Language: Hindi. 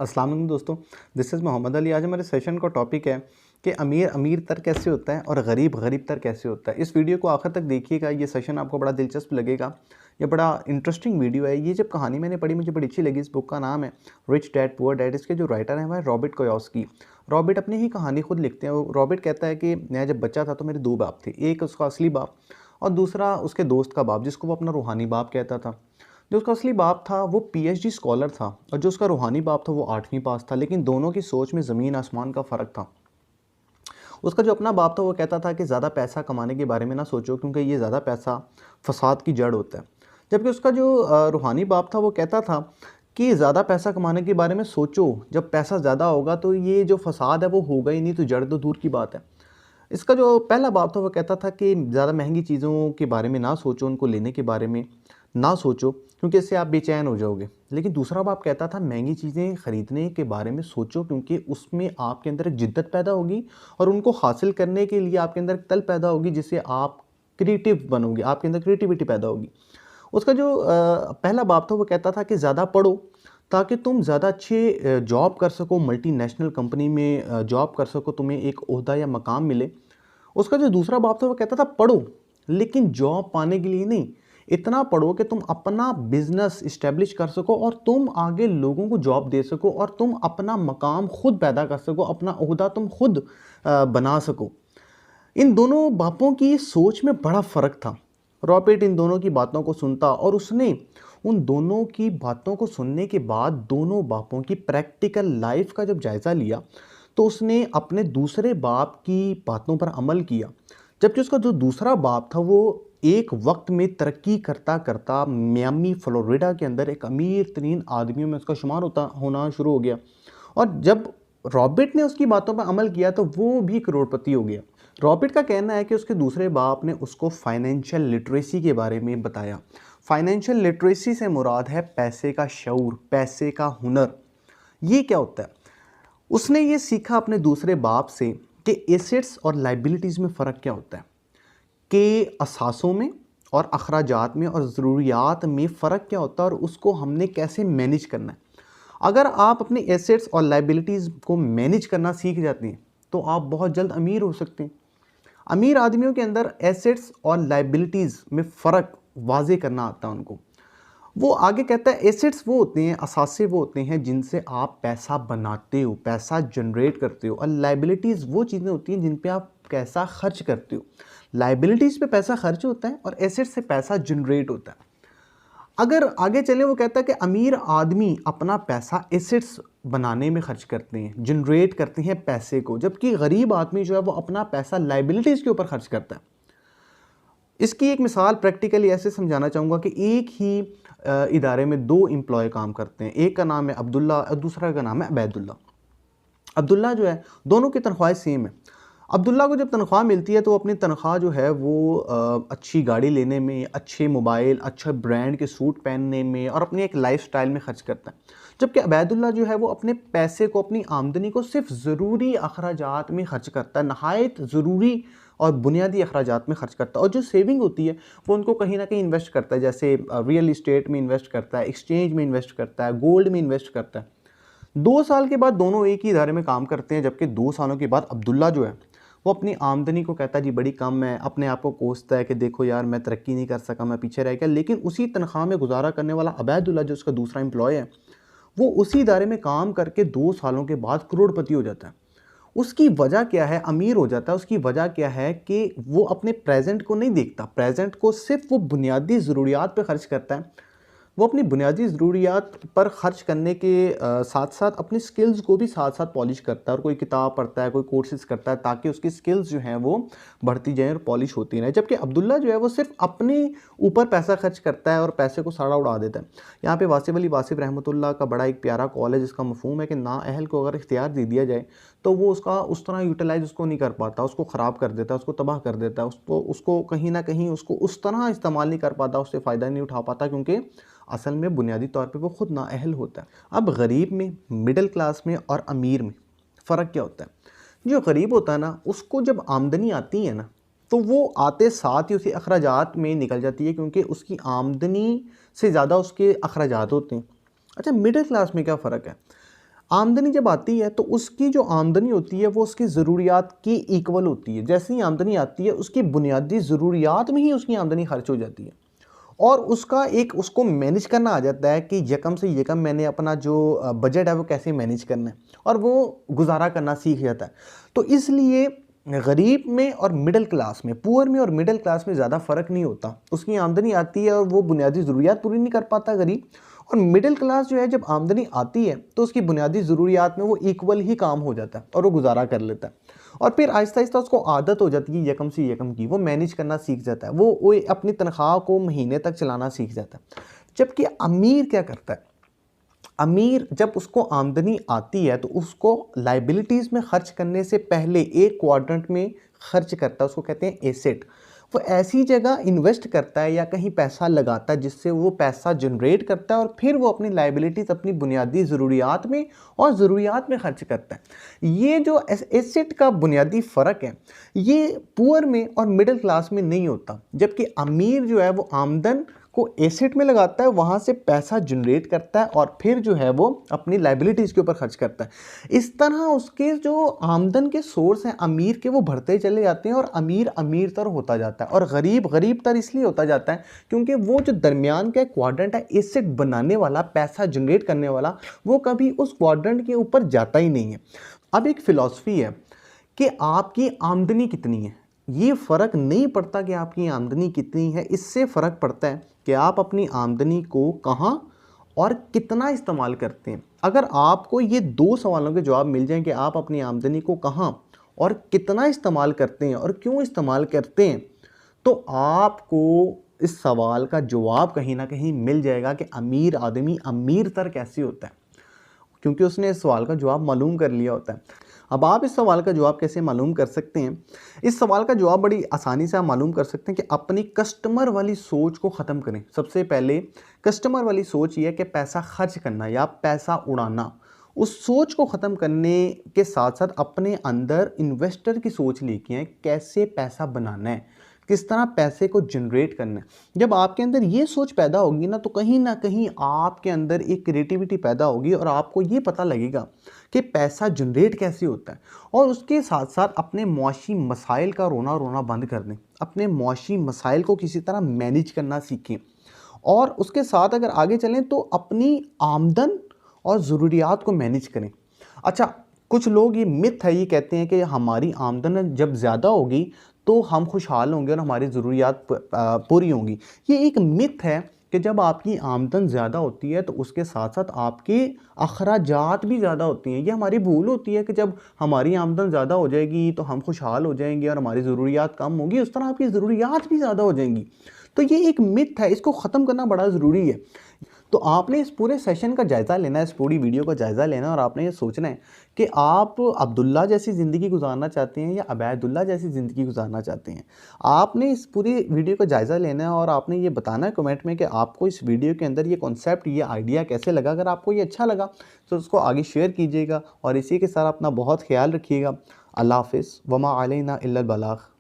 अस्सलाम वालेकुम दोस्तों, दिस इज़ मोहम्मद अली। आज हमारे सेशन का टॉपिक है कि अमीर अमीर तर कैसे होता है और गरीब गरीब तर कैसे होता है। इस वीडियो को आखिर तक देखिएगा, ये सेशन आपको बड़ा दिलचस्प लगेगा। ये बड़ा इंटरेस्टिंग वीडियो है। ये जब कहानी मैंने पढ़ी मुझे बड़ी अच्छी लगी। इस बुक का नाम है रिच डैड पुअर डैड। इसके जो राइटर हैं वह है रॉबर्ट कियोसाकी। रॉबर्ट अपनी ही कहानी खुद लिखते हैं। रॉबर्ट कहता है कि मैं जब बच्चा था तो मेरे दो बाप थे, एक उसका असली बाप और दूसरा उसके दोस्त का बाप, जिसको वो अपना रूहानी बाप कहता था। जो उसका असली बाप था वो पीएचडी स्कॉलर था और जो उसका रूहानी बाप था वो 8वीं पास था, लेकिन दोनों की सोच में ज़मीन आसमान का फ़र्क था। उसका जो अपना बाप था वो कहता था कि ज़्यादा पैसा कमाने के बारे में ना सोचो, क्योंकि ये ज़्यादा पैसा फसाद की जड़ होता है। जबकि उसका जो रूहानी बाप था वो कहता था कि ज़्यादा पैसा कमाने के बारे में सोचो, जब पैसा ज़्यादा होगा तो ये जो फसाद है वो होगा ही नहीं, तो जड़ तो दूर की बात है। इसका जो पहला बाप था वो कहता था कि ज़्यादा महंगी चीज़ों के बारे में ना सोचो, उनको लेने के बारे में ना सोचो, क्योंकि इससे आप बेचैन हो जाओगे। लेकिन दूसरा बाप कहता था महंगी चीज़ें ख़रीदने के बारे में सोचो, क्योंकि उसमें आपके अंदर एक जिद्दत पैदा होगी और उनको हासिल करने के लिए आपके अंदर एक तल पैदा होगी, जिससे आप क्रिएटिव बनोगे, आपके अंदर क्रिएटिविटी पैदा होगी। उसका जो पहला बाप था वो कहता था कि ज़्यादा पढ़ो ताकि तुम ज़्यादा अच्छे जॉब कर सको, मल्टीनेशनल कंपनी में जॉब कर सको, तुम्हें एक ओहदा या मकाम मिले। उसका जो दूसरा बाप था वो कहता था पढ़ो, लेकिन जॉब पाने के लिए नहीं, इतना पढ़ो कि तुम अपना बिजनेस इस्टेब्लिश कर सको और तुम आगे लोगों को जॉब दे सको और तुम अपना मकाम खुद पैदा कर सको, अपना ओहदा तुम खुद बना सको। इन दोनों बापों की सोच में बड़ा फ़र्क था। रॉबर्ट इन दोनों की बातों को सुनता और उसने उन दोनों की बातों को सुनने के बाद दोनों बापों की प्रैक्टिकल लाइफ का जब जायज़ा लिया तो उसने अपने दूसरे बाप की बातों पर अमल किया। जबकि उसका जो दूसरा बाप था वो एक वक्त में तरक्की करता करता मियामी फ्लोरिडा के अंदर एक अमीर तरीन आदमियों में उसका शुमार होना शुरू हो गया। और जब रॉबर्ट ने उसकी बातों पर अमल किया तो वो भी करोड़पति हो गया। रॉबर्ट का कहना है कि उसके दूसरे बाप ने उसको फाइनेंशियल लिटरेसी के बारे में बताया। फाइनेंशियल लिटरेसी से मुराद है पैसे का शऊर, पैसे का हुनर। ये क्या होता है? उसने ये सीखा अपने दूसरे बाप से कि एसेट्स और लाइबिलिटीज़ में फ़र्क क्या होता है, कि असासों में और अखराजात में और ज़रूरियात में फ़र्क क्या होता है और उसको हमने कैसे मैनेज करना है। अगर आप अपने एसेट्स और लाइबिलिटीज़ को मैनेज करना सीख जाते हैं तो आप बहुत जल्द अमीर हो सकते हैं। अमीर आदमियों के अंदर एसेट्स और लाइबिलिटीज़ में फ़र्क वाज़े करना आता है उनको। वो आगे कहता है एसेट्स वो होते हैं, असासे वो होते हैं जिनसे आप पैसा बनाते हो, पैसा जनरेट करते हो, और लाइबिलिटीज़ वो चीज़ें होती हैं जिन पे आप पैसा खर्च करते हो। लाइबिलिटीज़ पे पैसा खर्च होता है और एसेट्स से पैसा जनरेट होता है। अगर आगे चले वो कहता है कि अमीर आदमी अपना पैसा एसेट्स बनाने में खर्च करते हैं, जनरेट करते हैं पैसे को, जबकि गरीब आदमी जो है वो अपना पैसा लाइबिलिटीज़ के ऊपर खर्च करता है। इसकी एक मिसाल प्रैक्टिकली ऐसे समझाना चाहूँगा कि एक ही इदारे में दो एम्प्लॉय काम करते हैं। एक का नाम है अब्दुल्ला और दूसरा का नाम है अबैदुल्ला। अब्दुल्ला जो है, दोनों की तनख्वाहें सेम है। अब्दुल्ला को जब तनख्वाह मिलती है तो अपनी तनख्वाह जो है वो अच्छी गाड़ी लेने में, अच्छे मोबाइल, अच्छा ब्रांड के सूट पहनने में और अपनी एक लाइफस्टाइल में खर्च करता है। जबकि अबैदुल्ला जो है वो अपने पैसे को, अपनी आमदनी को सिर्फ ज़रूरी अखराजात में खर्च करता है, नहायत ज़रूरी और बुनियादी अखराजात में खर्च करता है। और जो सेविंग होती है वो उनको कहीं ना कहीं इन्वेस्ट करता है, जैसे रियल इस्टेट में इन्वेस्ट करता है, एक्सचेंज में इन्वेस्ट करता है, गोल्ड में इन्वेस्ट करता है। 2 साल के बाद दोनों एक ही इदारे में काम करते हैं, जबकि 2 सालों के बाद अब्दुल्ला जो है वो अपनी आमदनी को कहता है जी बड़ी कम है, अपने आप को कोसता है कि देखो यार मैं तरक्की नहीं कर सका, मैं पीछे रह गया। लेकिन उसी तनख्वाह में गुजारा करने वाला अबैदुल्ला जो उसका दूसरा एम्प्लॉय है, वो उसी इदारे में काम करके 2 सालों के बाद करोड़पति हो जाता है। उसकी वजह क्या है, अमीर हो जाता है? उसकी वजह क्या है कि वो अपने प्रेजेंट को नहीं देखता, प्रेजेंट को सिर्फ वो बुनियादी ज़रूरियात पे खर्च करता है। वो अपनी बुनियादी ज़रूरियात पर ख़र्च करने के साथ साथ अपनी स्किल्स को भी साथ साथ पॉलिश करता है और कोई किताब पढ़ता है, कोई कोर्सेज़ करता है, ताकि उसकी स्किल्स जो हैं वो बढ़ती जाएँ और पॉलिश होती रहें। जबकि अब्दुल्ला जो है वो सिर्फ अपने ऊपर पैसा खर्च करता है और पैसे को साड़ा उड़ा देता है। यहाँ पे वासिफ़ अली वासिफ़ रहमतुल्लाह का बड़ा एक प्यारा कॉल है जिसका मफ़हूम है कि नाअहल को अगर इख्तियार दे दिया जाए तो वो उसका उस तरह यूटिलाइज़ उसको नहीं कर पाता, उसको ख़राब कर देता है, उसको तबाह कर देता है, उसको कहीं न कहीं उसको उस तरह इस्तेमाल नहीं कर पाता, उससे फ़ायदा नहीं उठा पाता, क्योंकि असल में बुनियादी तौर पे वो खुद नाअहल होता है। अब गरीब में, मिडिल क्लास में और अमीर में फ़र्क क्या होता है? जो गरीब होता है ना, उसको जब आमदनी आती है ना, तो वो आते साथ ही उसी अखराजात में निकल जाती है, क्योंकि उसकी आमदनी से ज़्यादा उसके अखराजात होते हैं। अच्छा, मिडिल क्लास में क्या फ़र्क है? आमदनी जब आती है तो उसकी जो आमदनी होती है वो उसकी ज़रूरियात की इक्वल होती है। जैसे ही आमदनी आती है उसकी बुनियादी ज़रूरियात में ही उसकी आमदनी खर्च हो जाती है और उसका एक उसको मैनेज करना आ जाता है कि यकम से यकम मैंने अपना जो बजट है वो कैसे मैनेज करना है और वो गुजारा करना सीख जाता है। तो इसलिए गरीब में और मिडिल क्लास में, पुअर में और मिडिल क्लास में ज़्यादा फ़र्क नहीं होता। उसकी आमदनी आती है और वो बुनियादी ज़रूरियात पूरी नहीं कर पाता गरीब, और मिडिल क्लास जो है जब आमदनी आती है तो उसकी बुनियादी ज़रूरियात में वो इक्वल ही काम हो जाता है और वो गुजारा कर लेता है और फिर आहिस्ता आहिस्ता उसको आदत हो जाती है यकम से यकम की, वो मैनेज करना सीख जाता है, वो अपनी तनख्वाह को महीने तक चलाना सीख जाता है। जबकि अमीर क्या करता है, अमीर जब उसको आमदनी आती है तो उसको लाइबिलिटीज़ में खर्च करने से पहले एक क्वाड्रेंट में खर्च करता है, उसको कहते हैं एसेट। वो ऐसी जगह इन्वेस्ट करता है या कहीं पैसा लगाता है जिससे वो पैसा जनरेट करता है और फिर वो अपनी लाइबिलिटीज़ अपनी बुनियादी ज़रूरियात में और ज़रूरियात में खर्च करता है। ये जो एसेट का बुनियादी फ़र्क है ये पुअर में और मिडिल क्लास में नहीं होता। जबकि अमीर जो है वो आमदन को एसेट में लगाता है, वहाँ से पैसा जनरेट करता है और फिर जो है वो अपनी लाइबिलिटीज़ के ऊपर खर्च करता है। इस तरह उसके जो आमदन के सोर्स हैं अमीर के वो बढ़ते चले जाते हैं और अमीर अमीर तर होता जाता है और गरीब गरीब तर इसलिए होता जाता है क्योंकि वो जो दरमियान का क्वाड्रेंट है एसेट बनाने वाला, पैसा जनरेट करने वाला, वो कभी उस क्वाड्रेंट के ऊपर जाता ही नहीं है। अब एक फ़िलॉसफी है कि आपकी आमदनी कितनी है, ये फ़र्क नहीं पड़ता कि आपकी आमदनी कितनी है, इससे फ़र्क पड़ता है कि आप अपनी आमदनी को कहाँ और कितना इस्तेमाल करते हैं। अगर आपको ये दो सवालों के जवाब मिल जाएं कि आप अपनी आमदनी को कहाँ और कितना इस्तेमाल करते हैं और क्यों इस्तेमाल करते हैं, तो आपको इस सवाल का जवाब कहीं ना कहीं मिल जाएगा कि अमीर आदमी अमीर तर कैसे होता है, क्योंकि उसने इस सवाल का जवाब मालूम कर लिया होता है। अब आप इस सवाल का जवाब कैसे मालूम कर सकते हैं? इस सवाल का जवाब बड़ी आसानी से आप मालूम कर सकते हैं कि अपनी कस्टमर वाली सोच को ख़त्म करें। सबसे पहले कस्टमर वाली सोच ये है कि पैसा खर्च करना या पैसा उड़ाना, उस सोच को ख़त्म करने के साथ साथ अपने अंदर इन्वेस्टर की सोच लेके आएं, कैसे पैसा बनाना है, किस तरह पैसे को जनरेट करना है। जब आपके अंदर ये सोच पैदा होगी ना कहीं आपके अंदर एक क्रिएटिविटी पैदा होगी और आपको ये पता लगेगा कि पैसा जनरेट कैसे होता है। और उसके साथ साथ अपने मुआशी मसाइल का रोना रोना बंद कर दें, अपने मुआशी मसाइल को किसी तरह मैनेज करना सीखें। और उसके साथ अगर आगे चलें तो अपनी आमदन और ज़रूरियात को मैनेज करें। अच्छा, कुछ लोग ये मिथ है, ये कहते हैं कि हमारी आमदन जब ज़्यादा होगी तो हम खुशहाल होंगे और हमारी ज़रूरियात पूरी होंगी। ये एक मिथ है कि जब आपकी आमदन ज़्यादा होती है तो उसके साथ साथ आपके अखराजात भी ज़्यादा होती हैं। ये हमारी भूल होती है कि जब हमारी आमदन ज़्यादा हो जाएगी तो हम खुशहाल हो जाएंगे और हमारी ज़रूरियात कम होगी, उस तरह आपकी ज़रूरियात भी ज़्यादा हो जाएंगी। तो ये एक मिथ है, इसको ख़त्म करना बड़ा ज़रूरी है। तो आपने इस पूरे सेशन का जायज़ा लेना है, इस पूरी वीडियो का जायज़ा लेना है और आपने ये सोचना है कि आप अब्दुल्ला जैसी ज़िंदगी गुजारना चाहते हैं या अबैदुल्ला जैसी ज़िंदगी गुजारना चाहते हैं। आपने इस पूरी वीडियो का जायज़ा लेना है और आपने ये बताना है कमेंट में कि आपको इस वीडियो के अंदर ये कॉन्सेप्ट, ये आइडिया कैसे लगा। अगर आपको ये अच्छा लगा तो उसको आगे शेयर कीजिएगा और इसी के साथ अपना बहुत ख्याल रखिएगा। अल्लाह हाफ़िज़। वमा अलैना इल्लल बलाग।